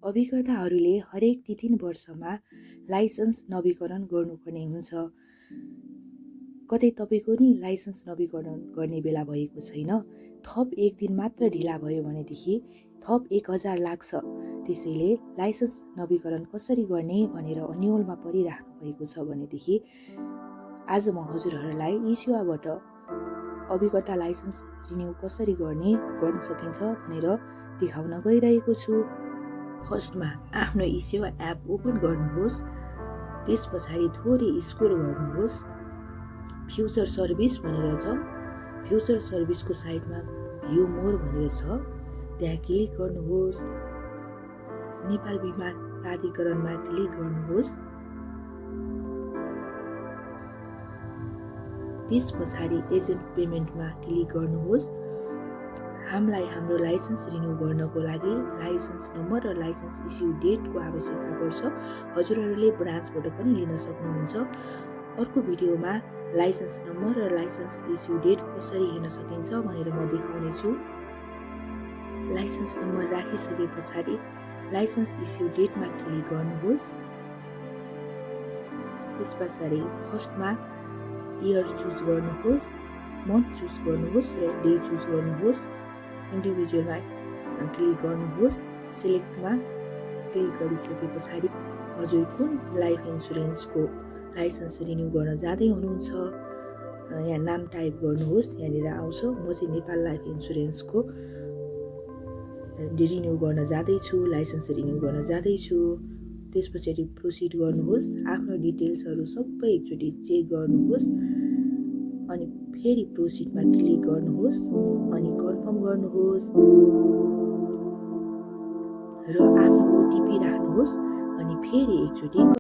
अभिकर्ताहरूले हरेक 3 वर्षमा लाइसेन्स नवीकरण गर्नुपर्ने हुन्छ। कतै तपाईँको नि लाइसेन्स नवीकरण गर्ने बेला भएको छैन, थप 1 दिन मात्र ढिला भयो भनेदेखि थप 1000 लाग्छ। त्यसैले लाइसेन्स नवीकरण कसरी गर्ने भनेर अन्योलमा परिराख्नु भएको छ भनेदेखि आज म हजुरहरूलाई ई सेवाबाट अभिकर्ता लाइसेन्स रिन्यू कसरी गर्न सकिन्छ भनेर देखाउन गइरहेको छु। फर्स्टमा आफ्नो ई सेवा एप ओपन गर्नुहोस्। त्यस पछाडि थोरै स्क्रोल गर्नुहोस्। फ्युचर सर्भिस भनेर छ। फ्युचर सर्भिसको साइडमा भ्यू मोर भनेर छ, त्यहाँ क्लिक गर्नुहोस्। नेपाल बिमा प्राधिकरणमा क्लिक गर्नुहोस्। त्यस पछाडि एजेन्ट पेमेन्टमा क्लिक गर्नुहोस्। हामीलाई हाम्रो लाइसेन्स रिन्यू गर्नको लागि लाइसेन्स नम्बर र लाइसेन्स इस्यु डेटको आवश्यकता पर्छ। हजुरहरूले ब्रान्चबाट पनि लिन सक्नुहुन्छ। अर्को भिडियोमा लाइसेन्स नम्बर र लाइसेन्स इस्यु डेट कसरी हेर्न सकिन्छ भनेर म देखाउने छु। लाइसेन्स नम्बर राखिसके पछाडि लाइसेन्स इस्यु डेटमा क्लिक गर्नुहोस्। त्यस पछाडि फर्स्टमा इयर चुज गर्नुहोस्, मन्थ चुज गर्नुहोस् र डे चुज गर्नुहोस्। इन्डिभिजुअलमा क्लिक गर्नुहोस्। सिलेक्टमा क्लिक गरिसके पछाडि हजुर कुन लाइफ इन्सुरेन्सको लाइसेन्स रिन्यू गर्न जाँदै हुनुहुन्छ यहाँ नाम टाइप गर्नुहोस्। यहाँनिर आउँछ म चाहिँ नेपाल लाइफ इन्सुरेन्सको रिन्यू गर्न जाँदैछु, लाइसेन्स रिन्यू गर्न जाँदैछु। त्यस पछाडि प्रोसिड गर्नुहोस्। आफ्नो डिटेल्सहरू सबै एकचोटि चेक गर्नुहोस् अनि फेरि प्रोसिडमा क्लिक गर्नुहोस् अनि कन्फर्म गर्नुहोस् र आफ्नो ओटिपी राख्नुहोस् अनि फेरि एकचोटि